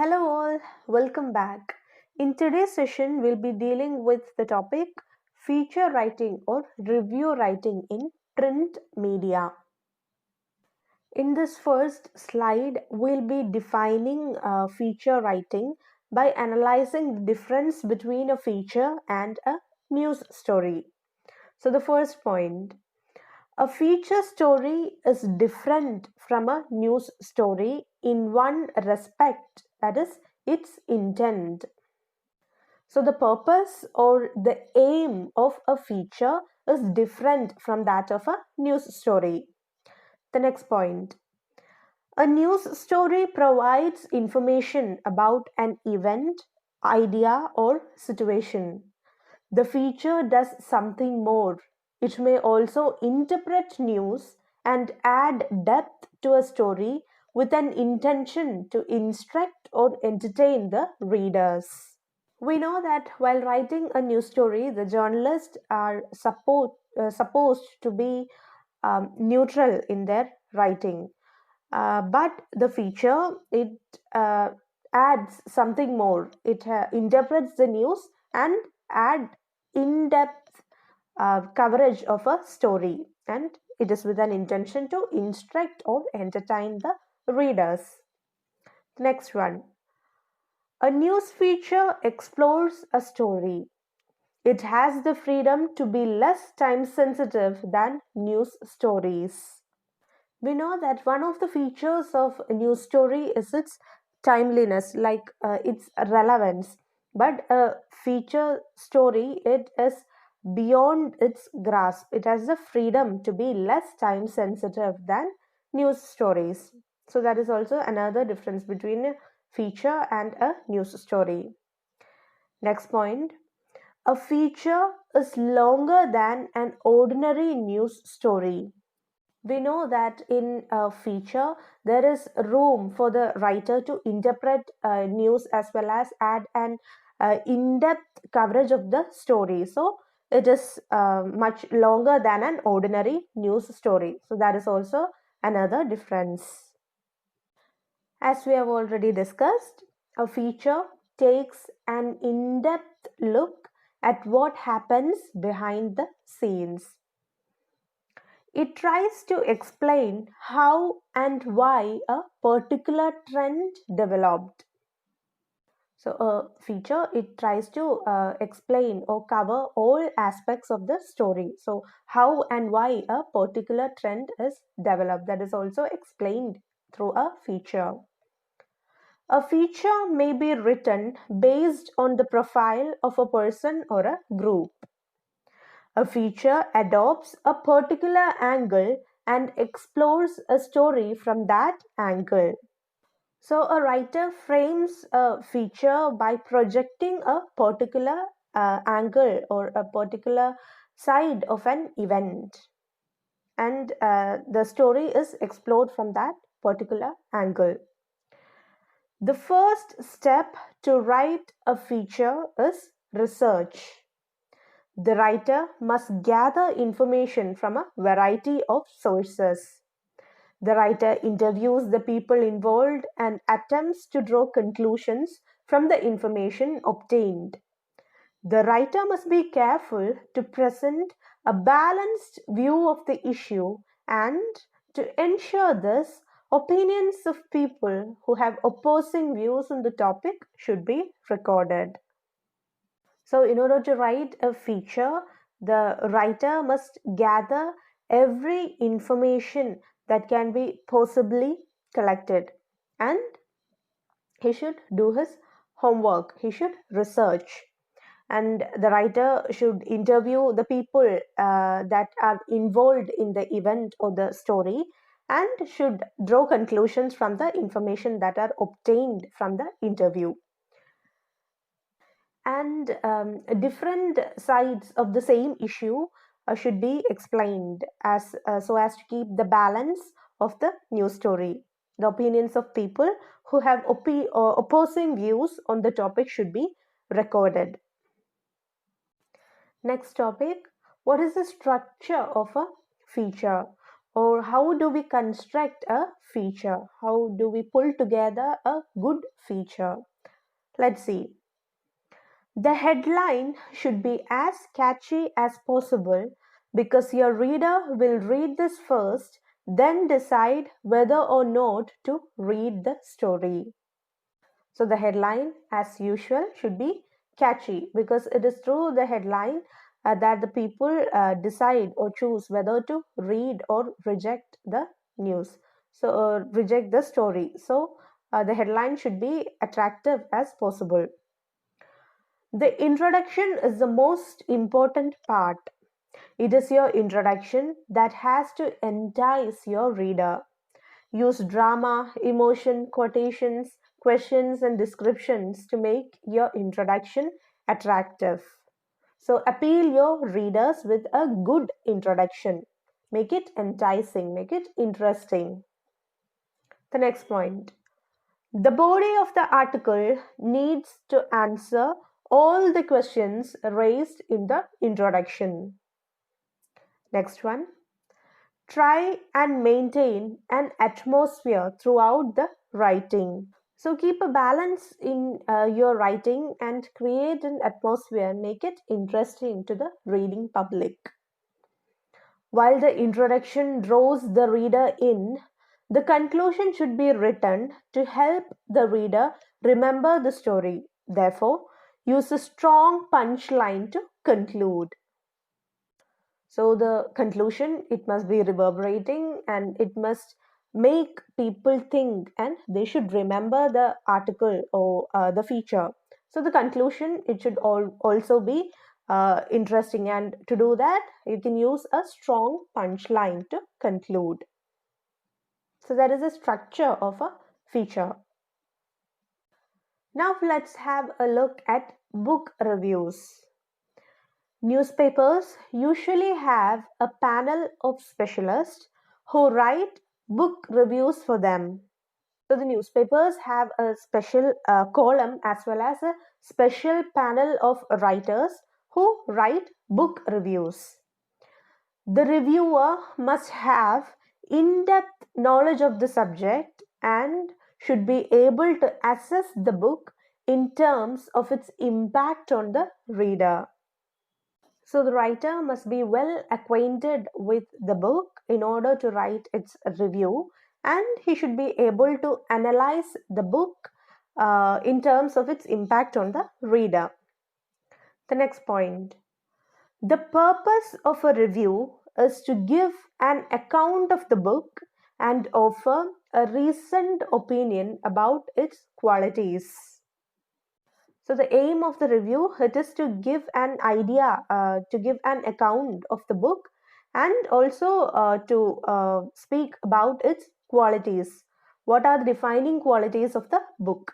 Hello all, welcome back. In today's session, we'll be dealing with the topic feature writing or review writing in print media. In this first slide, we'll be defining feature writing by analyzing the difference between a feature and a news story. So the first point, a feature story is different from a news story in one respect, that is, its intent. So, the purpose or the aim of a feature is different from that of a news story. The next point, a news story provides information about an event, idea, or situation. The feature does something more. It may also interpret news and add depth to a story with an intention to instruct or entertain the readers. We know that while writing a news story, the journalists are supposed to be neutral in their writing. But the feature, it adds something more. It interprets the news and add in-depth coverage of a story, and it is with an intention to instruct or entertain the readers. Next one. A news feature explores a story. It has the freedom to be less time sensitive than news stories. We know that one of the features of a news story is its timeliness, like its relevance. But a feature story, it is beyond its grasp. It has the freedom to be less time sensitive than news stories. So that is also another difference between a feature and a news story. Next point. A feature is longer than an ordinary news story. We know that in a feature there is room for the writer to interpret news as well as add an in-depth coverage of the story. So it is much longer than an ordinary news story. So that is also another difference. As we have already discussed, a feature takes an in-depth look at what happens behind the scenes. It tries to explain how and why a particular trend developed. So a feature, it tries to explain or cover all aspects of the story. So how and why a particular trend is developed, that is also explained through a feature. A feature may be written based on the profile of a person or a group. A feature adopts a particular angle and explores a story from that angle. So, a writer frames a feature by projecting a particular angle or a particular side of an event, and the story is explored from that particular angle. The first step to write a feature is research. The writer must gather information from a variety of sources. The writer interviews the people involved and attempts to draw conclusions from the information obtained. The writer must be careful to present a balanced view of the issue, and to ensure this, opinions of people who have opposing views on the topic should be recorded. So, in order to write a feature, the writer must gather every information that can be possibly collected, and he should do his homework, he should research, and the writer should interview the people that are involved in the event or the story, and should draw conclusions from the information that are obtained from the interview. And different sides of the same issue should be explained as so as to keep the balance of the news story. The opinions of people who have opposing views on the topic should be recorded. Next topic, what is the structure of a feature? Or how do we construct a feature? How do we pull together a good feature? Let's see. The headline should be as catchy as possible because your reader will read this first, then decide whether or not to read the story. So the headline, as usual, should be catchy because it is through the headline that the people decide or choose whether to read or reject the news. So reject the story. So the headline should be attractive as possible. The introduction is the most important part. It is your introduction that has to entice your reader. Use drama, emotion, quotations, questions, and descriptions to make your introduction attractive. So appeal your readers with a good introduction. Make it enticing, make it interesting. The next point. The body of the article needs to answer all the questions raised in the introduction. Next one. Try and maintain an atmosphere throughout the writing. So keep a balance in your writing and create an atmosphere, make it interesting to the reading public. While the introduction draws the reader in, the conclusion should be written to help the reader remember the story. Therefore, use a strong punchline to conclude. So the conclusion, it must be reverberating and it must make people think and they should remember the article or the feature. So the conclusion, it should also be interesting, and to do that you can use a strong punchline to conclude. So that is the structure of a feature. Now let's have a look at book reviews. Newspapers usually have a panel of specialists who write book reviews for them. So the newspapers have a special column as well as a special panel of writers who write book reviews. The reviewer must have in-depth knowledge of the subject and should be able to assess the book in terms of its impact on the reader. So the writer must be well acquainted with the book in order to write its review, and he should be able to analyze the book in terms of its impact on the reader. The next point. The purpose of a review is to give an account of the book and offer a recent opinion about its qualities. So the aim of the review, it is to give an idea, to give an account of the book, and also to speak about its qualities. What are the defining qualities of the book?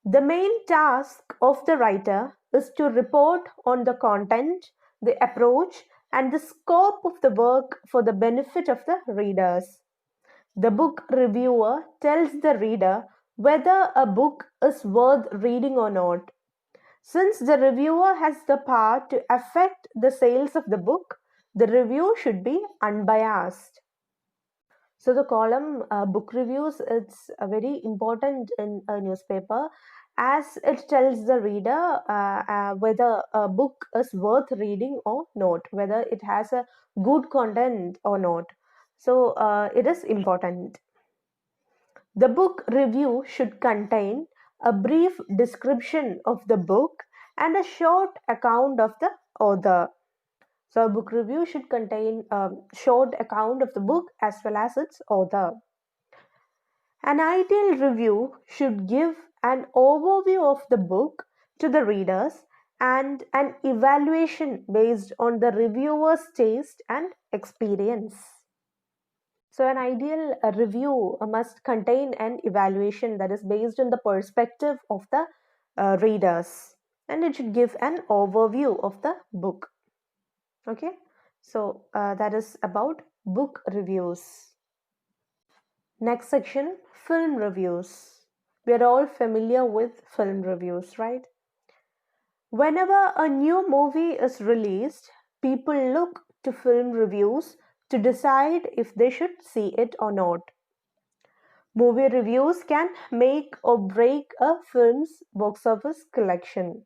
The main task of the writer is to report on the content, the approach, and the scope of the work for the benefit of the readers. The book reviewer tells the reader whether a book is worth reading or not. Since the reviewer has the power to affect the sales of the book, the review should be unbiased. So the column book reviews, it's very important in a newspaper as it tells the reader whether a book is worth reading or not, whether it has a good content or not. So it is important. The book review should contain a brief description of the book and a short account of the author. So a book review should contain a short account of the book as well as its author. An ideal review should give an overview of the book to the readers and an evaluation based on the reviewer's taste and experience. So an ideal review must contain an evaluation that is based on the perspective of the readers, and it should give an overview of the book. Okay, so that is about book reviews. Next section, film reviews. We are all familiar with film reviews, right? Whenever a new movie is released, people look to film reviews to decide if they should see it or not. Movie reviews can make or break a film's box office collection.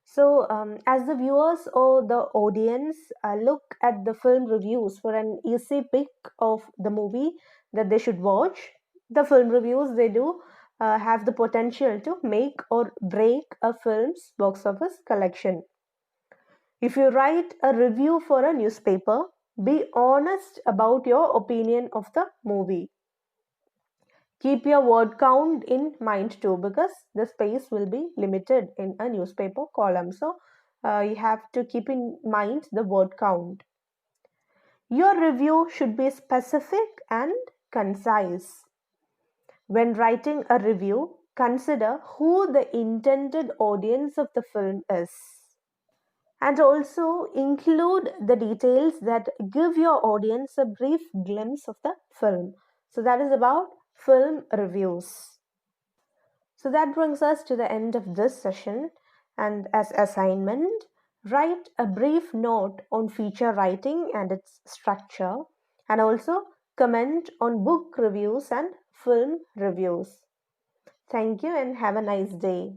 So, as the viewers or the audience look at the film reviews for an easy pick of the movie that they should watch, the film reviews they do have the potential to make or break a film's box office collection. If you write a review for a newspaper, be honest about your opinion of the movie. Keep your word count in mind too, because the space will be limited in a newspaper column. So you have to keep in mind the word count. Your review should be specific and concise. When writing a review, consider who the intended audience of the film is. And also include the details that give your audience a brief glimpse of the film. So that is about film reviews. So that brings us to the end of this session, and as assignment, write a brief note on feature writing and its structure, and also comment on book reviews and film reviews. Thank you and have a nice day.